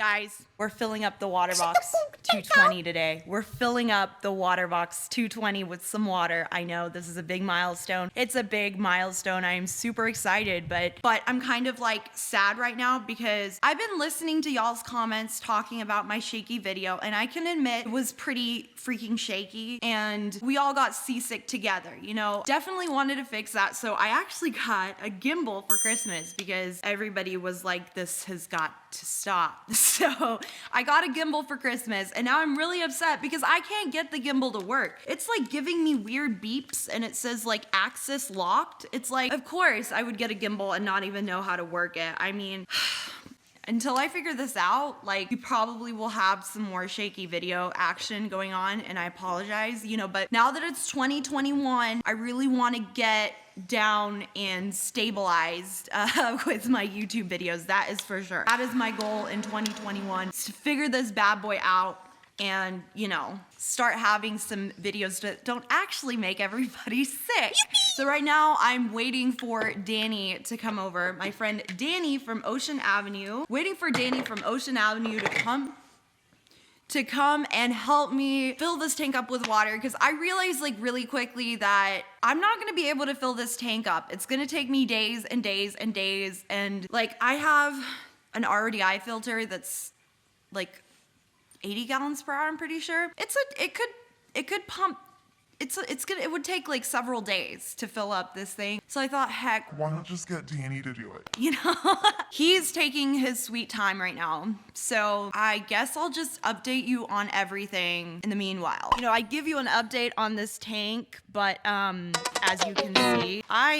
Guys, we're filling up the Waterbox 220 today. We're filling up the Waterbox 220 with some water. I know this is a big milestone. It's a big milestone. I am super excited, but I'm kind of like sad right now because I've been listening to y'all's comments talking about my shaky video, and I can admit it was pretty freaking shaky, and we all got seasick together, you know? Definitely wanted to fix that, so I actually got a gimbal for Christmas because everybody was like, this has got to stop. So I got a gimbal for Christmas, and now I'm really upset because I can't get the gimbal to work. It's like giving me weird beeps, and it says like axis locked. It's like, of course I would get a gimbal and not even know how to work it. I mean, until I figure this out, like, you probably will have some more shaky video action going on, and I apologize, you know, but now that it's 2021, I really want to get down and stabilized with my YouTube videos. That is for sure. That is my goal in 2021, is to figure this bad boy out and, you know, start having some videos that don't actually make everybody sick. So right now I'm waiting for Danny to come over. My friend Danny from Ocean Avenue. Waiting for Danny from Ocean Avenue to come and help me fill this tank up with water, because I realized like really quickly that I'm not gonna be able to fill this tank up. It's gonna take me days and days and days, and like I have an RODI filter that's like 80 gallons per hour, I'm pretty sure. It could pump. It would take like several days to fill up this thing. So I thought, heck, why not just get Danny to do it? You know, he's taking his sweet time right now. So I guess I'll just update you on everything in the meanwhile. You know, I give you an update on this tank, but as you can see, I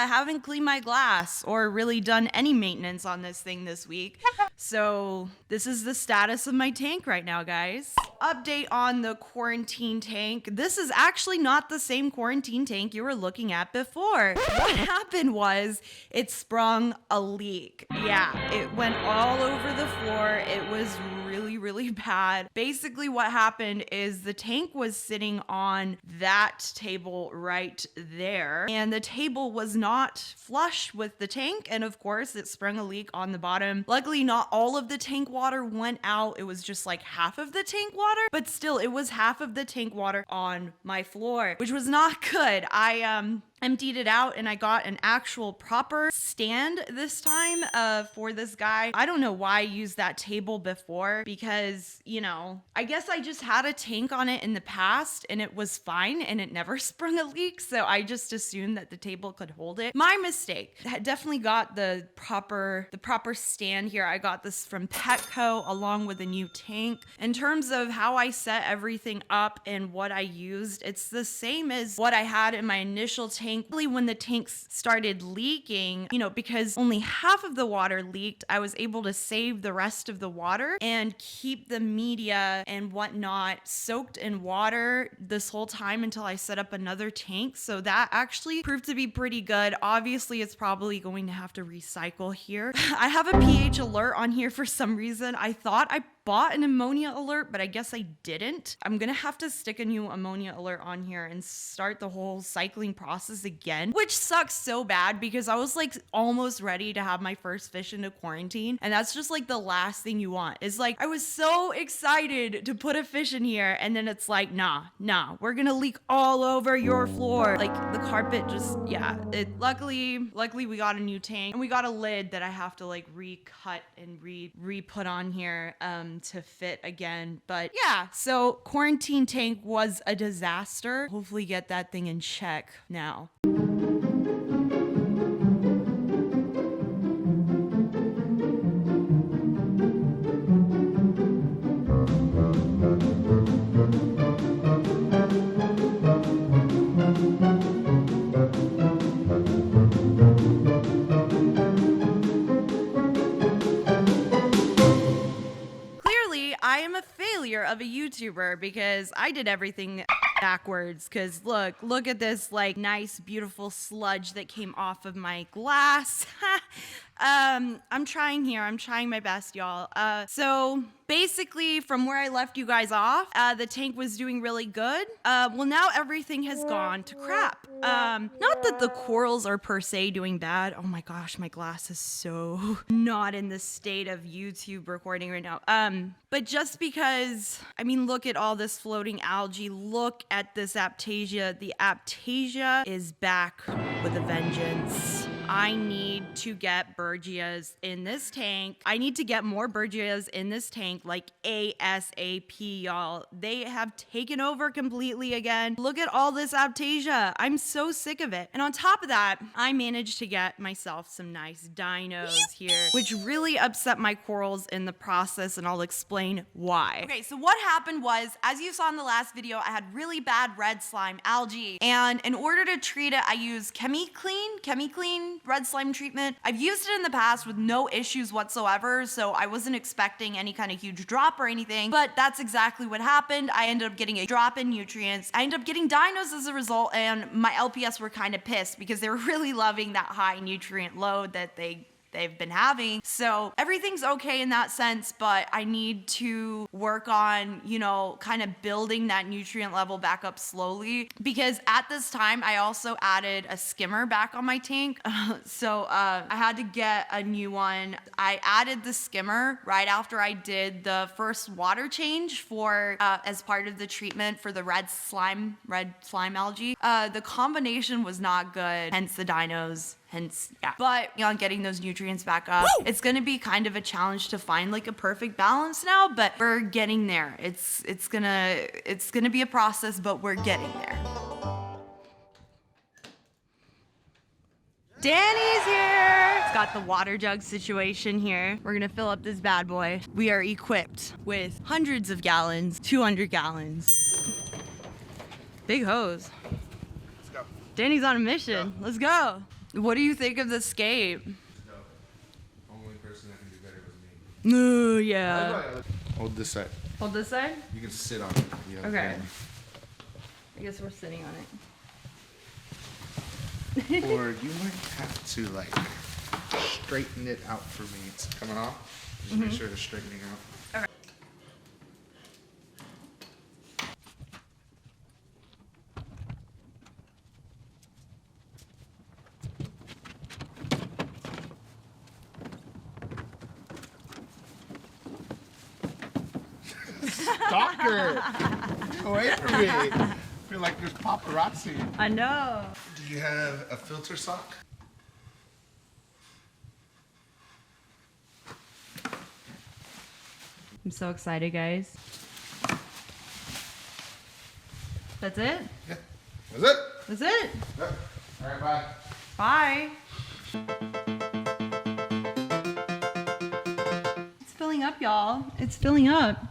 haven't cleaned my glass or really done any maintenance on this thing this week. So this is the status of my tank right now, guys. Update on the quarantine tank. This is actually not the same quarantine tank you were looking at before. What happened was it sprung a leak. Yeah, it went all over the floor. It was really, really bad. Basically what happened is the tank was sitting on that table right there, and the table was not flush with the tank, and of course it sprung a leak on the bottom. Luckily not all of the tank water went out. It was just like half of the tank water, but still it was half of the tank water on my floor, which was not good. I emptied it out and I got an actual proper stand this time for this guy. I don't know why I used that table before because, you know, I guess I just had a tank on it in the past and it was fine and it never sprung a leak, so I just assumed that the table could hold it. My mistake. I definitely got the proper stand here. I got this from Petco along with a new tank. In terms of how I set everything up and what I used, it's the same as what I had in my initial tank. When the tanks started leaking, you know, because only half of the water leaked, I was able to save the rest of the water and keep the media and whatnot soaked in water this whole time until I set up another tank. So that actually proved to be pretty good. Obviously, it's probably going to have to recycle here. I have a pH alert on here for some reason. I thought I bought an ammonia alert, but I guess I didn't. I'm gonna have to stick a new ammonia alert on here and start the whole cycling process again, which sucks so bad because I was like almost ready to have my first fish into quarantine, and that's just like the last thing you want. Is like I was so excited to put a fish in here, and then it's like, nah, we're gonna leak all over your floor. Like the carpet just, yeah. Luckily we got a new tank and we got a lid that I have to like recut and re-put on here to fit again. But yeah, so quarantine tank was a disaster. Hopefully get that thing in check now. I am a failure of a YouTuber because I did everything backwards. Because look at this like nice beautiful sludge that came off of my glass. I'm trying here. I'm trying my best, y'all. So basically, from where I left you guys off, the tank was doing really good. Well, now everything has gone to crap. Not that the corals are per se doing bad. Oh my gosh, my glass is so not in the state of YouTube recording right now. But just because, I mean, look at all this floating algae. Look at this aptasia. The aptasia is back with a vengeance. I need to get Bergias in this tank. I need to get more Bergias in this tank like ASAP, y'all. They have taken over completely again. Look at all this aptasia. I'm so sick of it. And on top of that, I managed to get myself some nice dinos here, which really upset my corals in the process, and I'll explain why. Okay, so what happened was, as you saw in the last video, I had really bad red slime algae. And in order to treat it, I used ChemiClean red slime treatment. I've used it in the past with no issues whatsoever, so I wasn't expecting any kind of huge drop or anything, but that's exactly what happened. I ended up getting a drop in nutrients. I ended up getting dinos as a result, and my LPS were kind of pissed because they were really loving that high nutrient load that they've been having. So everything's okay in that sense, but I need to work on, you know, kind of building that nutrient level back up slowly, because at this time I also added a skimmer back on my tank. So I had to get a new one. I added the skimmer right after I did the first water change for as part of the treatment for the red slime algae. The combination was not good, hence the dinos. Hence, yeah. But, you know, getting those nutrients back up, it's gonna be kind of a challenge to find like a perfect balance now, but we're getting there. It's gonna be a process, but we're getting there. Danny's here! It's got the water jug situation here. We're gonna fill up this bad boy. We are equipped with hundreds of gallons, 200 gallons. Big hose. Let's go. Danny's on a mission. Let's go. What do you think of the scape? No. Only person that can do better was me. No, yeah. Hold this side. Hold this side? You can sit on it. Yeah, Okay. I guess we're sitting on it. Or you might have to like straighten it out for me. It's coming off. Just make sure it's straightening out. Okay. Stalker! Get away from me. I feel like there's paparazzi. I know. Do you have a filter sock? I'm so excited, guys. That's it? Yeah. That's it? That's it? Yep. All right, bye. Bye. It's filling up, y'all. It's filling up.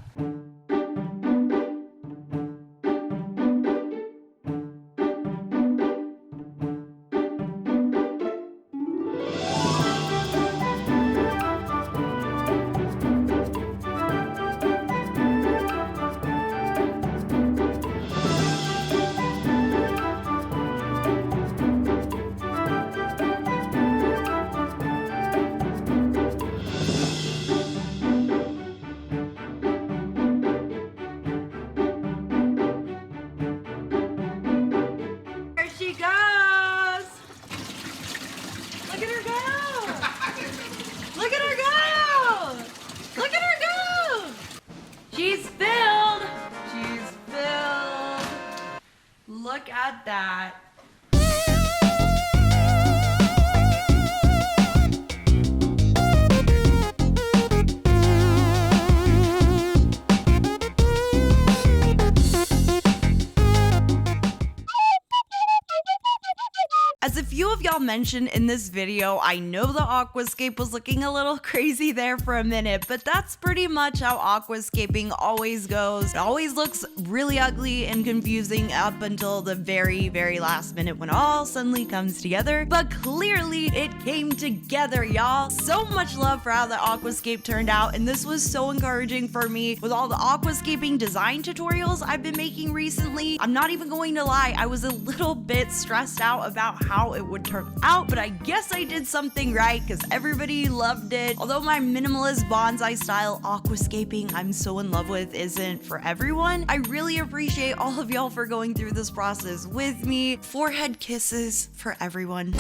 Look at that. As a few of y'all mentioned in this video, I know the aquascape was looking a little crazy there for a minute, but that's pretty much how aquascaping always goes. It always looks really ugly and confusing up until the very, very last minute when it all suddenly comes together. But clearly it came together, y'all. So much love for how the aquascape turned out, and this was so encouraging for me with all the aquascaping design tutorials I've been making recently. I'm not even going to lie, I was a little bit stressed out about how it would turn out, but I guess I did something right because everybody loved it. Although my minimalist bonsai style aquascaping I'm so in love with isn't for everyone, I really appreciate all of y'all for going through this process with me. Forehead kisses for everyone.